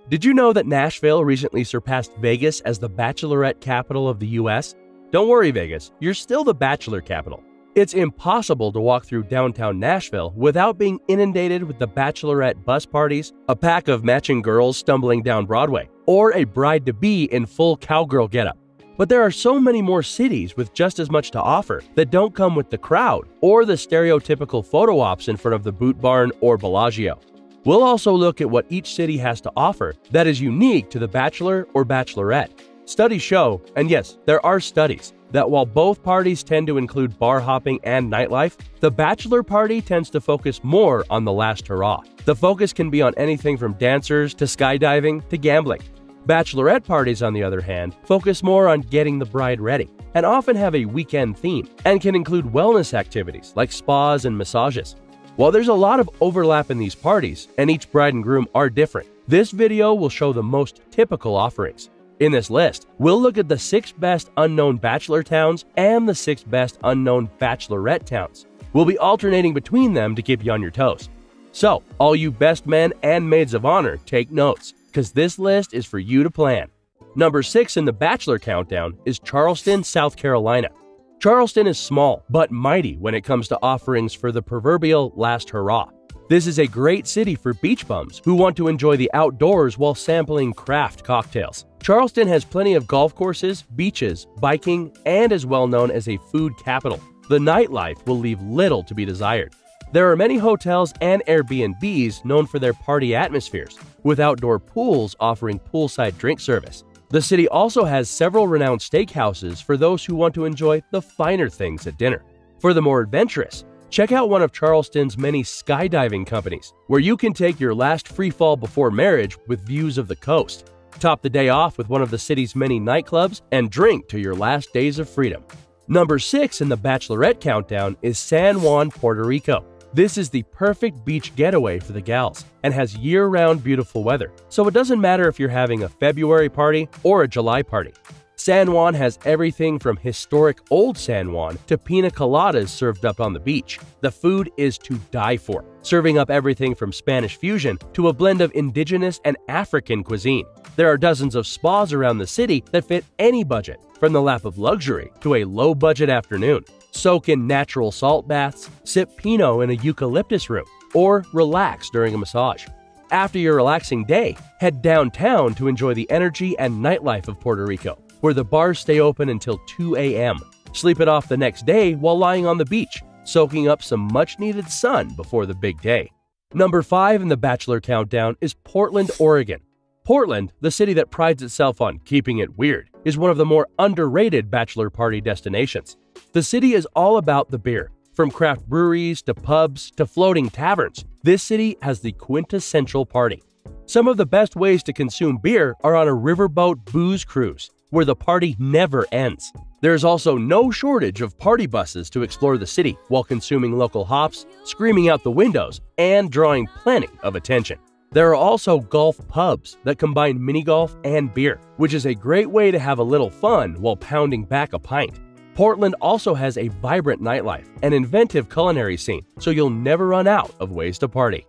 Did you know that Nashville recently surpassed Vegas as the Bachelorette capital of the US? Don't worry, Vegas, you're still the Bachelor capital. It's impossible to walk through downtown Nashville without being inundated with the Bachelorette bus parties, a pack of matching girls stumbling down Broadway, or a bride-to-be in full cowgirl getup. But there are so many more cities with just as much to offer that don't come with the crowd or the stereotypical photo ops in front of the Boot Barn or Bellagio. We'll also look at what each city has to offer that is unique to the Bachelor or Bachelorette. Studies show, and yes, there are studies, that while both parties tend to include bar hopping and nightlife, the Bachelor party tends to focus more on the last hurrah. The focus can be on anything from dancers to skydiving to gambling. Bachelorette parties, on the other hand, focus more on getting the bride ready and often have a weekend theme and can include wellness activities like spas and massages. While there's a lot of overlap in these parties, and each bride and groom are different, this video will show the most typical offerings. In this list, we'll look at the 6 best unknown bachelor towns and the 6 best unknown bachelorette towns. We'll be alternating between them to keep you on your toes. So, all you best men and maids of honor, take notes, because this list is for you to plan. Number 6 in the Bachelor countdown is Charleston, South Carolina. Charleston is small but mighty when it comes to offerings for the proverbial last hurrah. This is a great city for beach bums who want to enjoy the outdoors while sampling craft cocktails. Charleston has plenty of golf courses, beaches, biking, and is well known as a food capital. The nightlife will leave little to be desired. There are many hotels and Airbnbs known for their party atmospheres, with outdoor pools offering poolside drink service. The city also has several renowned steakhouses for those who want to enjoy the finer things at dinner. For the more adventurous, check out one of Charleston's many skydiving companies, where you can take your last free fall before marriage with views of the coast. Top the day off with one of the city's many nightclubs and drink to your last days of freedom. Number 6 in the Bachelorette countdown is San Juan, Puerto Rico. This is the perfect beach getaway for the gals and has year-round beautiful weather, so it doesn't matter if you're having a February party or a July party. San Juan has everything from historic old San Juan to pina coladas served up on the beach. The food is to die for, serving up everything from Spanish fusion to a blend of indigenous and African cuisine. There are dozens of spas around the city that fit any budget, from the lap of luxury to a low-budget afternoon. Soak in natural salt baths, sip Pinot in a eucalyptus room, or relax during a massage. After your relaxing day, head downtown to enjoy the energy and nightlife of Puerto Rico, where the bars stay open until 2 a.m. Sleep it off the next day while lying on the beach, soaking up some much-needed sun before the big day. Number 5 in the Bachelor countdown is Portland, Oregon. Portland, the city that prides itself on keeping it weird, is one of the more underrated bachelor party destinations. The city is all about the beer. From craft breweries to pubs to floating taverns, this city has the quintessential party. Some of the best ways to consume beer are on a riverboat booze cruise, where the party never ends. There's also no shortage of party buses to explore the city while consuming local hops, screaming out the windows, and drawing plenty of attention. There are also golf pubs that combine mini golf and beer, which is a great way to have a little fun while pounding back a pint. Portland also has a vibrant nightlife and inventive culinary scene, so you'll never run out of ways to party.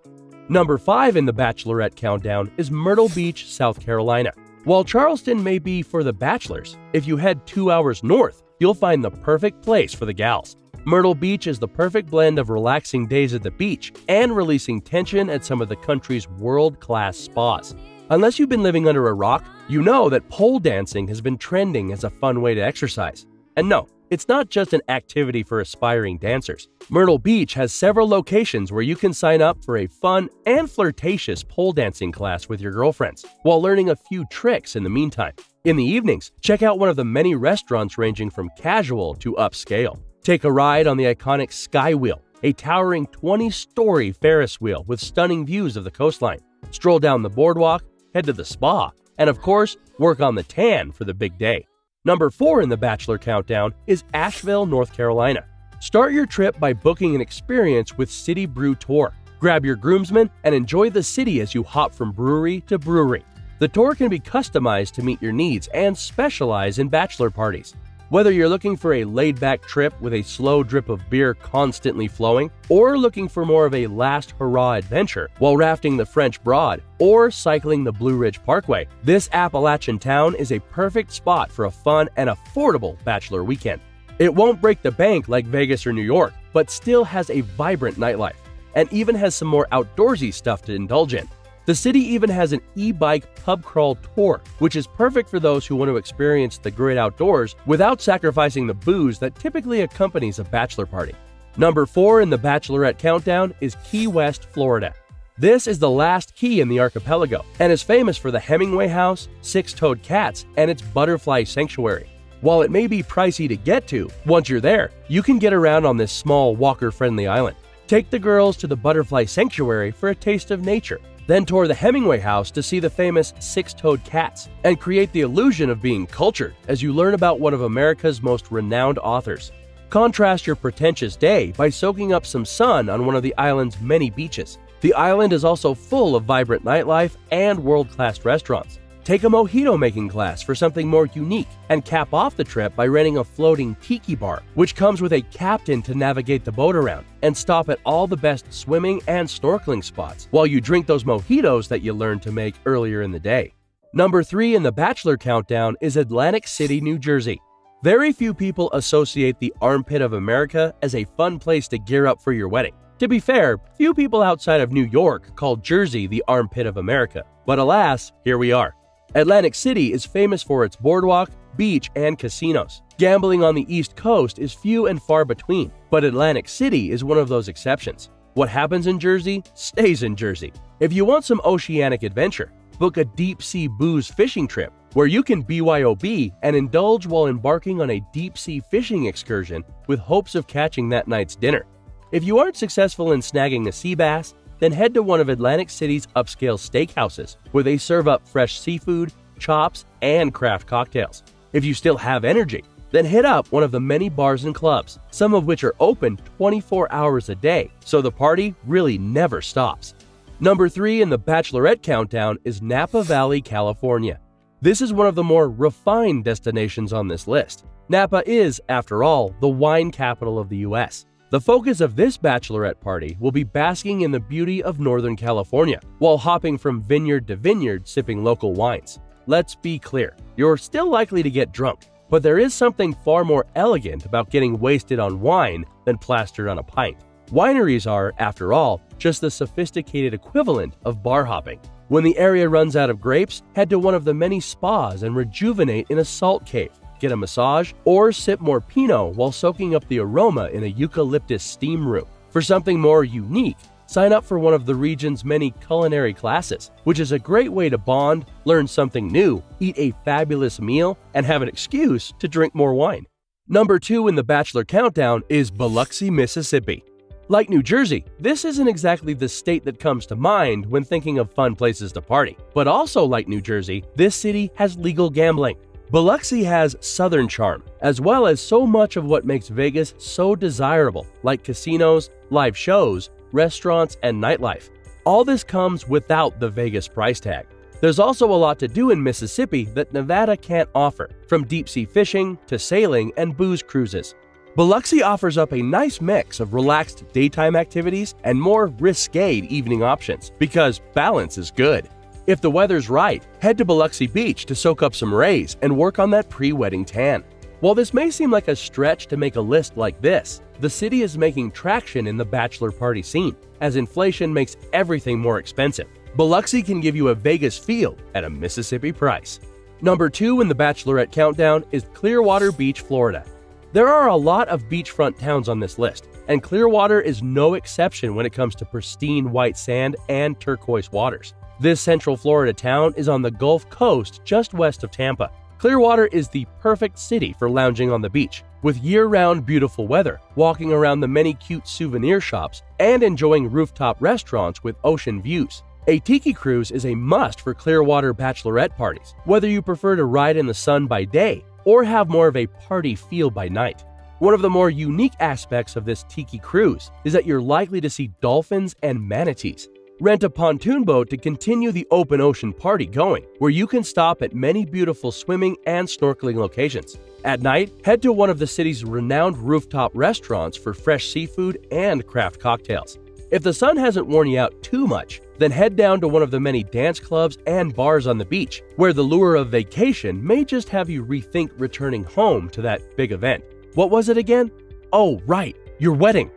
Number 5 in the Bachelorette countdown is Myrtle Beach, South Carolina. While Charleston may be for the bachelors, if you head 2 hours north, you'll find the perfect place for the gals. Myrtle Beach is the perfect blend of relaxing days at the beach and releasing tension at some of the country's world-class spas. Unless you've been living under a rock, you know that pole dancing has been trending as a fun way to exercise. And no, it's not just an activity for aspiring dancers. Myrtle Beach has several locations where you can sign up for a fun and flirtatious pole dancing class with your girlfriends, while learning a few tricks in the meantime. In the evenings, check out one of the many restaurants ranging from casual to upscale. Take a ride on the iconic Sky Wheel, a towering 20-story Ferris wheel with stunning views of the coastline. Stroll down the boardwalk, head to the spa, and of course, work on the tan for the big day. Number 4 in the Bachelor countdown is Asheville, North Carolina. Start your trip by booking an experience with City Brew Tour. Grab your groomsmen and enjoy the city as you hop from brewery to brewery. The tour can be customized to meet your needs and specialize in bachelor parties. Whether you're looking for a laid-back trip with a slow drip of beer constantly flowing, or looking for more of a last hurrah adventure while rafting the French Broad or cycling the Blue Ridge Parkway, this Appalachian town is a perfect spot for a fun and affordable bachelor weekend. It won't break the bank like Vegas or New York, but still has a vibrant nightlife, and even has some more outdoorsy stuff to indulge in. The city even has an e-bike pub crawl tour, which is perfect for those who want to experience the great outdoors without sacrificing the booze that typically accompanies a bachelor party. Number 4 in the Bachelorette countdown is Key West, Florida. This is the last key in the archipelago and is famous for the Hemingway House, six-toed cats, and its butterfly sanctuary. While it may be pricey to get to, once you're there, you can get around on this small walker-friendly island. Take the girls to the butterfly sanctuary for a taste of nature, then tour the Hemingway House to see the famous six-toed cats, and create the illusion of being cultured as you learn about one of America's most renowned authors. Contrast your pretentious day by soaking up some sun on one of the island's many beaches. The island is also full of vibrant nightlife and world-class restaurants. Take a mojito-making class for something more unique, and cap off the trip by renting a floating tiki bar, which comes with a captain to navigate the boat around, and stop at all the best swimming and snorkeling spots while you drink those mojitos that you learned to make earlier in the day. Number 3 in the Bachelor countdown is Atlantic City, New Jersey. Very few people associate the armpit of America as a fun place to gear up for your wedding. To be fair, few people outside of New York call Jersey the armpit of America, but alas, here we are. Atlantic City is famous for its boardwalk, beach, and casinos. Gambling on the East Coast is few and far between, but Atlantic City is one of those exceptions. What happens in Jersey stays in Jersey. If you want some oceanic adventure, book a deep-sea booze fishing trip where you can BYOB and indulge while embarking on a deep-sea fishing excursion with hopes of catching that night's dinner. If you aren't successful in snagging a sea bass, then head to one of Atlantic City's upscale steakhouses, where they serve up fresh seafood, chops, and craft cocktails. If you still have energy, then hit up one of the many bars and clubs, some of which are open 24 hours a day, so the party really never stops. Number 3 in the Bachelorette countdown is Napa Valley, California. This is one of the more refined destinations on this list. Napa is, after all, the wine capital of the US. The focus of this bachelorette party will be basking in the beauty of Northern California, while hopping from vineyard to vineyard sipping local wines. Let's be clear, you're still likely to get drunk, but there is something far more elegant about getting wasted on wine than plastered on a pint. Wineries are, after all, just the sophisticated equivalent of bar hopping. When the area runs out of grapes, head to one of the many spas and rejuvenate in a salt cave. Get a massage, or sip more Pinot while soaking up the aroma in a eucalyptus steam room. For something more unique, sign up for one of the region's many culinary classes, which is a great way to bond, learn something new, eat a fabulous meal, and have an excuse to drink more wine. Number 2 in the Bachelor countdown is Biloxi, Mississippi. Like New Jersey, this isn't exactly the state that comes to mind when thinking of fun places to party. But also like New Jersey, this city has legal gambling. Biloxi has Southern charm, as well as so much of what makes Vegas so desirable, like casinos, live shows, restaurants, and nightlife. All this comes without the Vegas price tag. There's also a lot to do in Mississippi that Nevada can't offer, from deep-sea fishing to sailing and booze cruises. Biloxi offers up a nice mix of relaxed daytime activities and more risque evening options, because balance is good. If the weather's right, head to Biloxi Beach to soak up some rays and work on that pre-wedding tan. While this may seem like a stretch to make a list like this, the city is making traction in the bachelor party scene, as inflation makes everything more expensive. Biloxi can give you a Vegas feel at a Mississippi price. Number 2 in the Bachelorette countdown is Clearwater Beach, Florida. There are a lot of beachfront towns on this list, and Clearwater is no exception when it comes to pristine white sand and turquoise waters. This Central Florida town is on the Gulf Coast just west of Tampa. Clearwater is the perfect city for lounging on the beach, with year-round beautiful weather, walking around the many cute souvenir shops, and enjoying rooftop restaurants with ocean views. A tiki cruise is a must for Clearwater bachelorette parties, whether you prefer to ride in the sun by day or have more of a party feel by night. One of the more unique aspects of this tiki cruise is that you're likely to see dolphins and manatees. Rent a pontoon boat to continue the open ocean party going, where you can stop at many beautiful swimming and snorkeling locations. At night, head to one of the city's renowned rooftop restaurants for fresh seafood and craft cocktails. If the sun hasn't worn you out too much, then head down to one of the many dance clubs and bars on the beach, where the lure of vacation may just have you rethink returning home to that big event. What was it again? Oh, right, your wedding.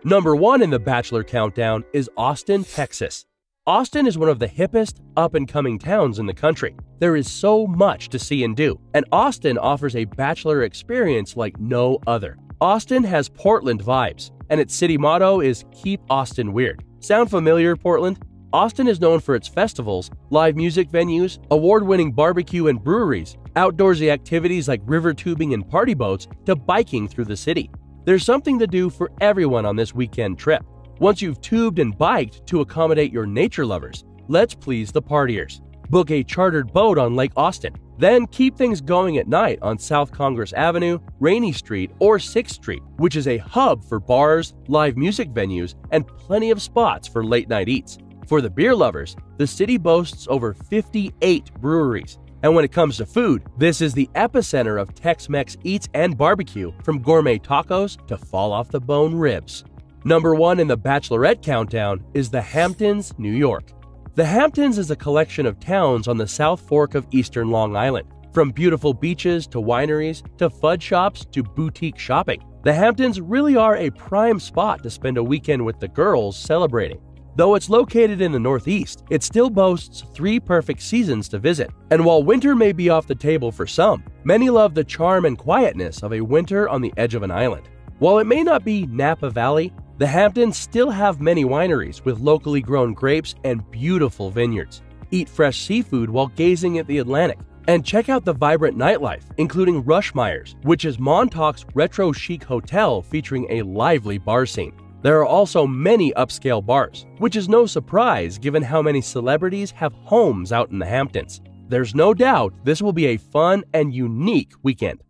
Number 1 in the Bachelor Countdown is Austin, Texas. Austin is one of the hippest, up-and-coming towns in the country. There is so much to see and do, and Austin offers a bachelor experience like no other. Austin has Portland vibes, and its city motto is Keep Austin Weird. Sound familiar, Portland? Austin is known for its festivals, live music venues, award-winning barbecue and breweries, outdoorsy activities like river tubing and party boats, to biking through the city. There's something to do for everyone on this weekend trip. Once you've tubed and biked to accommodate your nature lovers, let's please the partiers. Book a chartered boat on Lake Austin. Then keep things going at night on South Congress Avenue, Rainey Street, or 6th Street, which is a hub for bars, live music venues, and plenty of spots for late-night eats. For the beer lovers, the city boasts over 58 breweries. And when it comes to food, this is the epicenter of Tex-Mex eats and barbecue, from gourmet tacos to fall-off-the-bone ribs. Number 1 in the Bachelorette Countdown is the Hamptons, New York. The Hamptons is a collection of towns on the South Fork of eastern Long Island. From beautiful beaches to wineries to fudge shops to boutique shopping, the Hamptons really are a prime spot to spend a weekend with the girls celebrating. Though it's located in the Northeast, it still boasts 3 perfect seasons to visit. And while winter may be off the table for some, many love the charm and quietness of a winter on the edge of an island. While it may not be Napa Valley, the Hamptons still have many wineries with locally grown grapes and beautiful vineyards. Eat fresh seafood while gazing at the Atlantic. And check out the vibrant nightlife, including Rushmeyer's, which is Montauk's retro chic hotel featuring a lively bar scene. There are also many upscale bars, which is no surprise given how many celebrities have homes out in the Hamptons. There's no doubt this will be a fun and unique weekend.